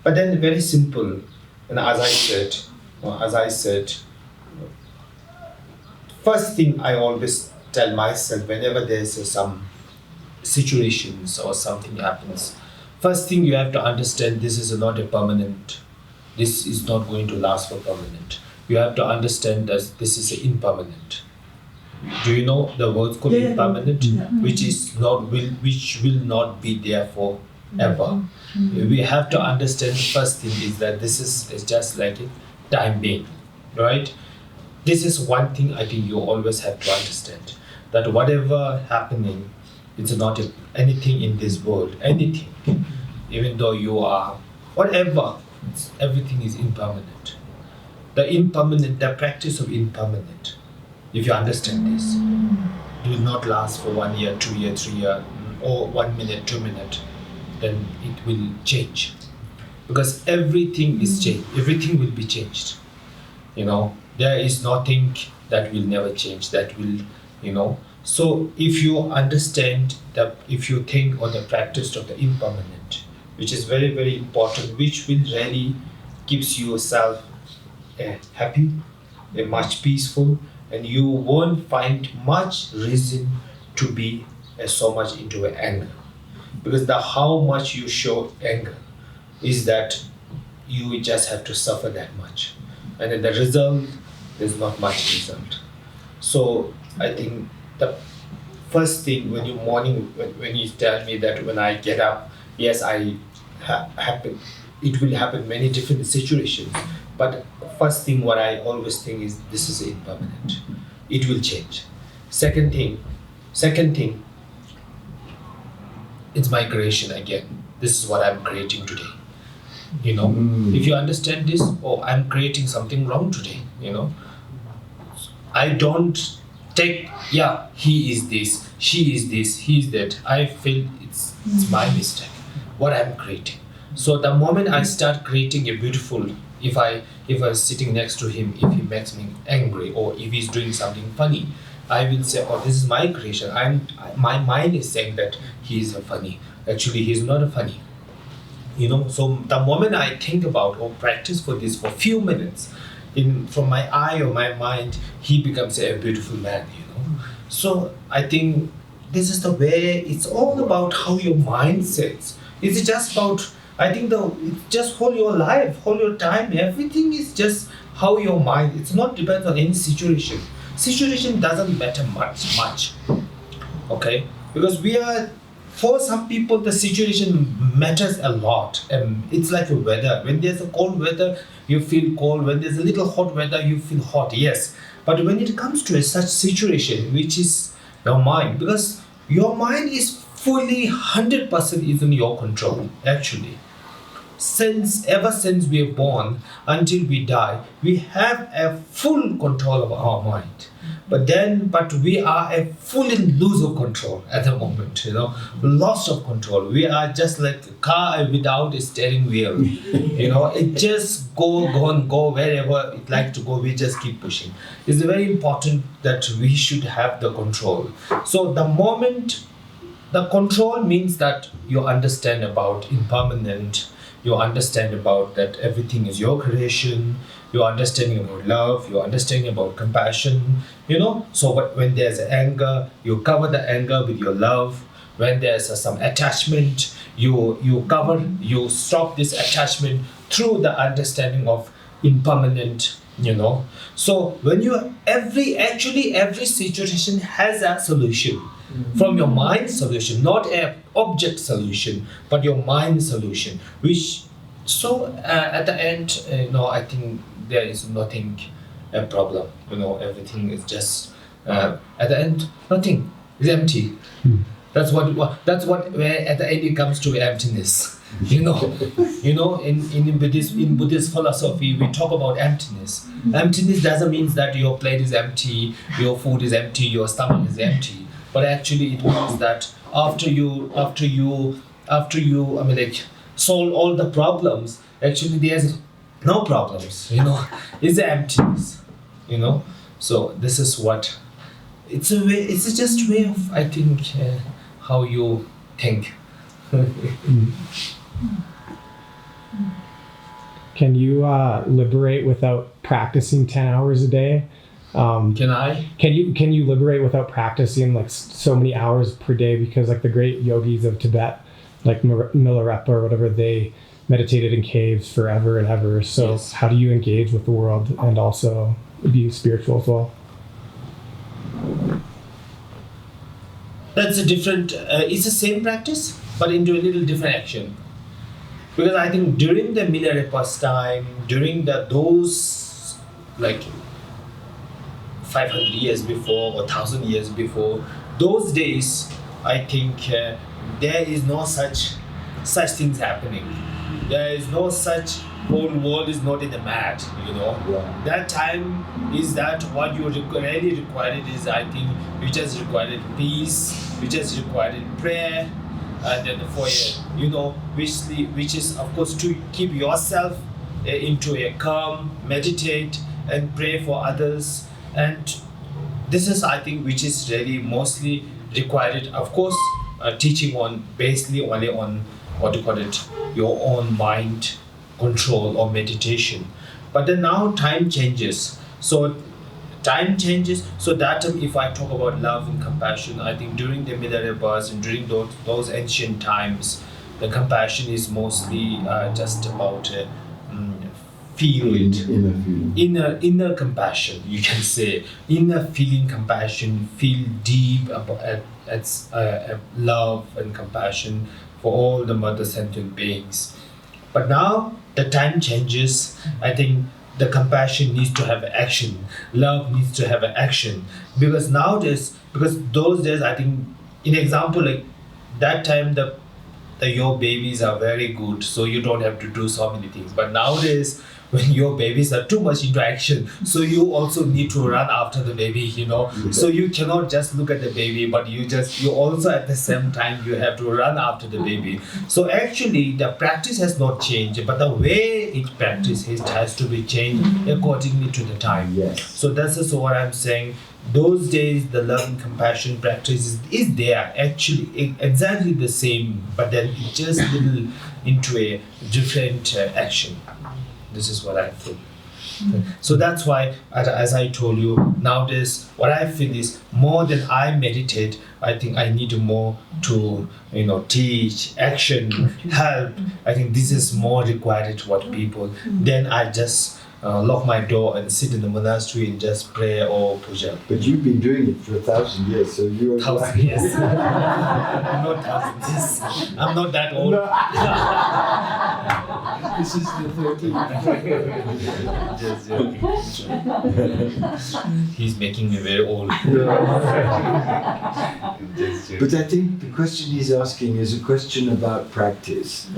but then very simple. And as I said, first thing I always tell myself whenever there's some situations or something happens, first thing you have to understand, this is not a permanent, this is not going to last for permanent. You have to understand that this is impermanent. Do you know the word called impermanent? Which will not be there forever. We have to understand the first thing is that this is just like a time being, right? This is one thing I think you always have to understand, that whatever happening, it's not anything in this world, anything, even though you are whatever, everything is impermanent. The practice of impermanent, if you understand this, it will not last for 1 year, 2 years, 3 years, or 1 minute, 2 minutes, then it will change. Because everything is changed, everything will be changed. There is nothing that will never change, that will, So if you understand that, if you think on the practice of the impermanent, which is very, very important, which will really gives yourself happy, much peaceful, and you won't find much reason to be so much into anger. Because how much you show anger is that you just have to suffer that much. And then the result, there's not much result. So I think the first thing when you tell me that when I get up, yes, it will happen many different situations. But first thing what I always think is this is impermanent. It will change. Second thing, it's my creation again. This is what I'm creating today. If you understand this, I'm creating something wrong today. I don't take, he is this, she is this, he is that. I feel it's my mistake, what I'm creating. So the moment I start creating a beautiful, if I sitting next to him, if he makes me angry or if he's doing something funny, I will say, this is my creation. My mind is saying that he is funny. Actually, he's not funny. So the moment I think about or practice for this for few minutes, from my eye or my mind, he becomes a beautiful man. So I think this is the way. It's all about how your mind sets. It's just about. I think it's just whole your life, whole your time. Everything is just how your mind. It's not depends on any situation. Situation doesn't matter much. Okay, because for some people, the situation matters a lot. It's like a weather. When there's a cold weather, you feel cold. When there's a little hot weather, you feel hot. Yes. But when it comes to such situation, which is your mind, because your mind is fully 100% is in your control, actually. Ever since we are born until we die, we have a full control of our mind. But we are a fully loose of control at the moment, loss of control. We are just like a car without a steering wheel, it just go wherever it like to go. We just keep pushing. It's very important that we should have the control. So the moment the control means that you understand about impermanent, you understand about that everything is your creation, you're understanding about love, you're understanding about compassion, So when there's anger, you cover the anger with your love. When there's some attachment, you stop this attachment through the understanding of impermanent, So when every situation has a solution. From your mind solution, not an object solution, but your mind solution. At the end, I think there is nothing a problem. Everything is just at the end, nothing is empty. That's what. Where at the end it comes to emptiness. In Buddhist philosophy, we talk about emptiness. Emptiness doesn't mean that your plate is empty, your food is empty, your stomach is empty. But actually, it means that after you, solve all the problems. Actually, there's no problems. It's the emptiness. So this is what. It's a way. It's just a way of, I think, how you think. Can you liberate without practicing 10 hours a day? Can I? Can you liberate without practicing like so many hours per day? Because like the great yogis of Tibet, like Milarepa or whatever, they meditated in caves forever and ever. So Yes. how do you engage with the world and also be spiritual as well? That's a different, it's the same practice, but into a little different action. Because I think during the Milarepa's time, during those like 500 years before or 1,000 years before, those days, I think there is no such things happening. There is no such, whole world is not in the mat, you know. Yeah. That time is that what you really required is, I think, you just required peace, you just required prayer, and then for which is of course to keep yourself into a calm, meditate and pray for others. And this is, I think, which is really mostly required. Of course, teaching on basically only on what you call it, your own mind control or meditation. But then now time changes. So that time, if I talk about love and compassion, I think during the Milarepas and during those ancient times, the compassion is mostly just about feel it. Inner compassion, you can say. Inner feeling compassion, feel deep about love and compassion for all the mother sentient beings. But now the time changes. I think the compassion needs to have action. Love needs to have action. Because those days, I think, in example, like that time your babies are very good, so you don't have to do so many things. But nowadays, when your babies are too much into action, so you also need to run after the baby, you know. So you cannot just look at the baby, but you also at the same time you have to run after the baby. So actually the practice has not changed, but the way it practices has to be changed accordingly to the time. Yes. So that's also what I'm saying. Those days the love and compassion practice is there, actually exactly the same, but then it just little into a different action. This is what I feel. So that's why, as I told you, nowadays what I feel is more than I meditate, I think I need more to teach, action, help. I think this is more required to what people. Then I just lock my door and sit in the monastery and just pray or puja. But you've been doing it for 1,000 years, so you're 1,000 years. I'm not 1,000 years. I'm not that old. This is the 13th. Just joking. He's making me very old. But I think the question he's asking is a question about practice.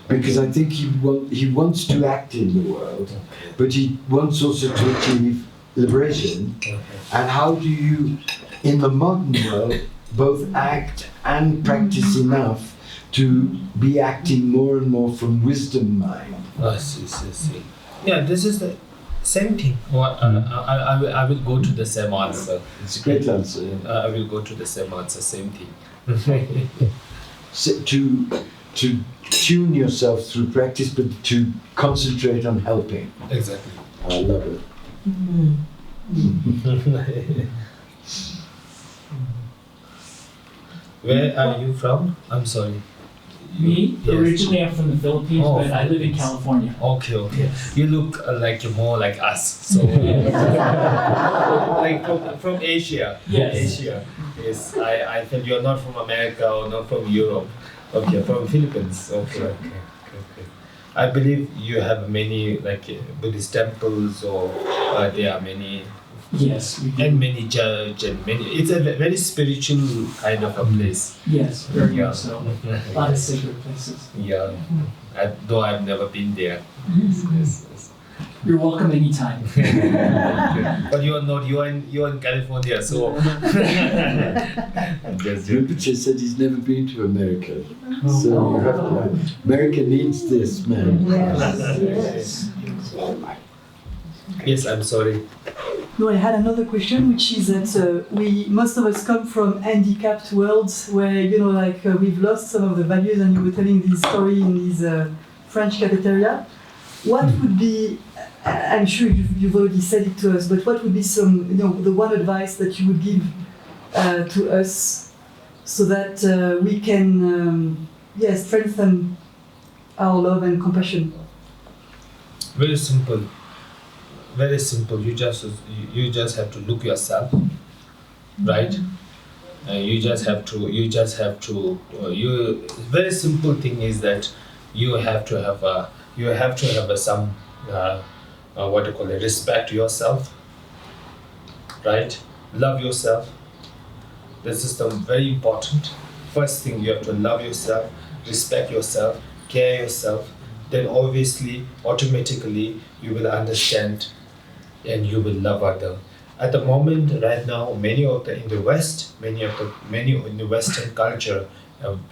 Because I think he wants to act in the world, but he wants also to achieve liberation. And how do you, in the modern world, both act and practice enough to be acting more and more from wisdom mind? I see. Yeah, this is the same thing. I will go to the same answer. It's a great answer. Yeah. I will go to the same answer, same thing. So to tune yourself through practice, but to concentrate on helping. Exactly. I love it. Where are you from? I'm sorry. Me? Yes. Originally I'm from the Philippines, but I live in California. Okay. You look more like us. So like from Asia. Yes. Asia. Yes. I felt you're not from America or not from Europe. Okay, from Philippines. Okay. I believe you have many Buddhist temples, or there are many. Yes, we do. And many church and many. It's a very spiritual kind of a place. Yes, very Yeah. much so. A lot of sacred places. Yeah. Though I've never been there. Yes. You're welcome anytime. But you're not. You're in California, so. Rinpoche said he's never been to America, so you have to. America needs this, man. Yes. Yes, I'm sorry. No, I had another question, which is that most of us come from handicapped worlds where we've lost some of the values, and you were telling this story in this French cafeteria. What would be I'm sure you've already said it to us, but what would be some, the one advice that you would give to us so that we can, strengthen our love and compassion? Very simple. Very simple. You just have to look yourself, right? You just have to. Very simple thing is that you have to have some what do you call it? Respect yourself, right? Love yourself. This is the very important. First thing, you have to love yourself, respect yourself, care yourself. Then obviously, automatically, you will understand and you will love others. At the moment, right now, many in the Western culture,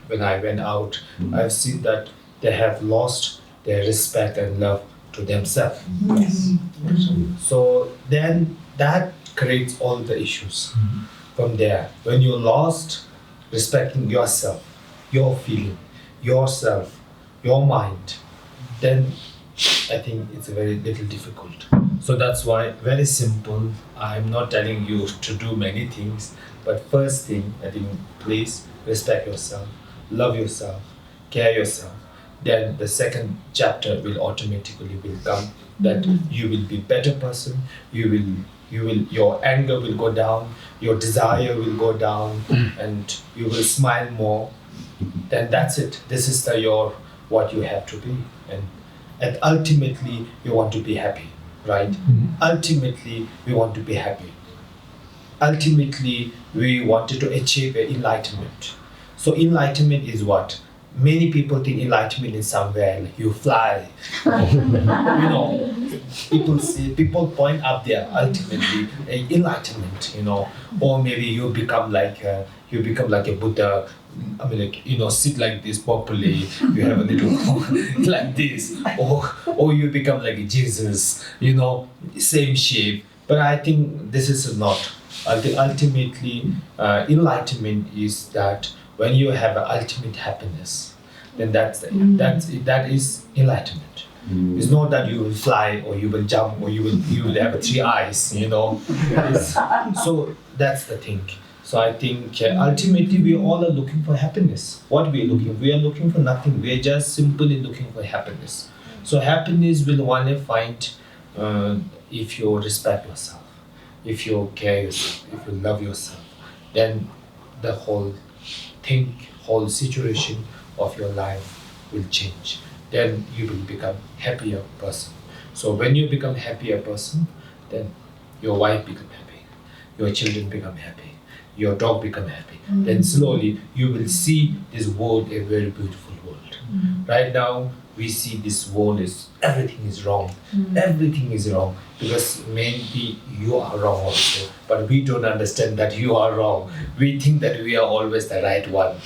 when I went out, I've seen that they have lost their respect and love to themselves. Yes. So then that creates all the issues from there. When you lost respecting yourself, your feeling, yourself, your mind, then I think it's very little difficult. So that's why, very simple, I'm not telling you to do many things, but first thing, I think, please respect yourself, love yourself, care yourself. Then the second chapter will automatically come, that you will be better person, your anger will go down, your desire will go down, and you will smile more. Then that's it. This is what you have to be. And ultimately, you want to be happy, right? Ultimately, we want to be happy. Ultimately, we wanted to achieve enlightenment. So enlightenment is what? Many people think enlightenment is somewhere like you fly. People point up there. Ultimately, enlightenment. Or maybe you become like a Buddha. I mean, sit like this properly. You have a little like this, or you become like Jesus. Same shape. But I think this is not. Ultimately, enlightenment is that when you have ultimate happiness, then that is enlightenment. It's not that you will fly or you will jump or you will have 3 eyes. So that's the thing. So I think ultimately we all are looking for happiness. What we are looking? We are looking for nothing. We are just simply looking for happiness. So happiness will only find if you respect yourself, if you care yourself, if you love yourself. Then the whole situation of your life will change. Then you will become happier person. So when you become happier person, then your wife become happy, your children become happy, your dog become happy. Then slowly you will see this world a very beautiful world. Right now we see this world everything is wrong. Everything is wrong because maybe you are wrong also, but we don't understand that you are wrong. We think that we are always the right one,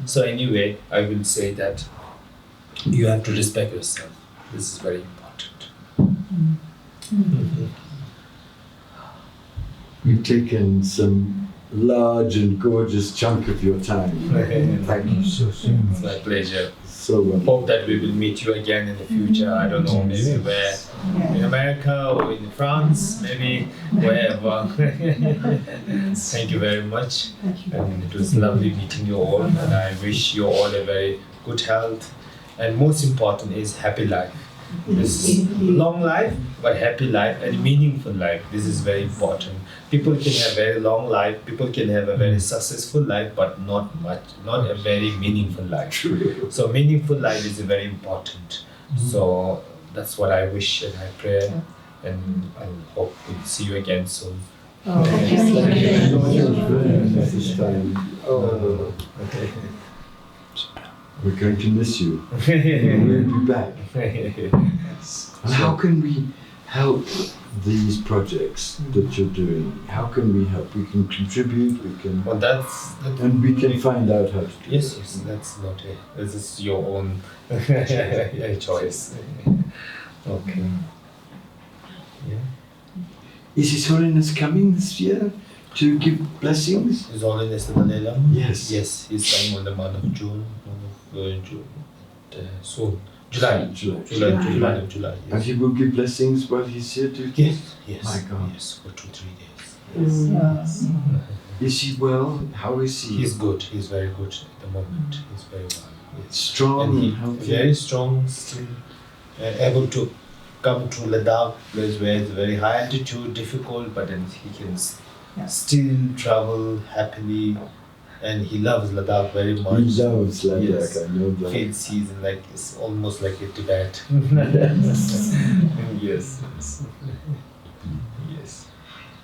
So anyway, I will say that you have to respect yourself. This is very important. We've taken some large and gorgeous chunk of your time. Thank you so much. It's my pleasure. So Hope that we will meet you again in the future. I don't know, maybe where, in America or in France, maybe wherever. Thank you very much. And it was lovely meeting you all, and I wish you all a very good health. And most important is happy life. This is long life, but happy life and meaningful life. This is very important. People can have a very long life, people can have a very successful life, but not a very meaningful life. So meaningful life is very important. So that's what I wish and I pray, and I hope we'll see you again soon. We're going to miss you. We'll be back. How can we help these projects that you're doing? How can we help? We can contribute, and we can find out how to do it. Yes, that's not it. This is your own choice. Okay. Yeah. Is His Holiness coming this year to give blessings? His Holiness the Dalai Lama? Yes. Yes, he's coming on the month of June. Soon. July. July. And he will give blessings while he's here too? Yes. My God. Yes, for 2-3 days. Yes. Is he well? How is he? He's good. He's very good at the moment. He's very well. Yes. Strong And and healthy. very strong, still able to come to Ladakh, place where it's very high altitude, difficult, but then he can still travel happily, and he loves Ladakh very much. He loves Ladakh, Yes. I know that. Feels he's in like it's almost like a Tibet. Yes. Yes.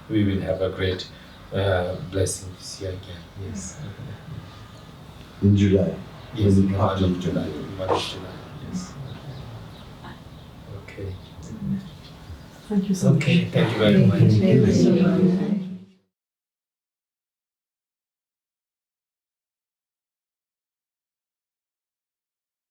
We will have a great blessing this year again. Yes. In July. Yes, When in you month come of to July. July. Month of July. Yes. Okay. Thank you so much. Okay. Thank you very much. Thank you so much.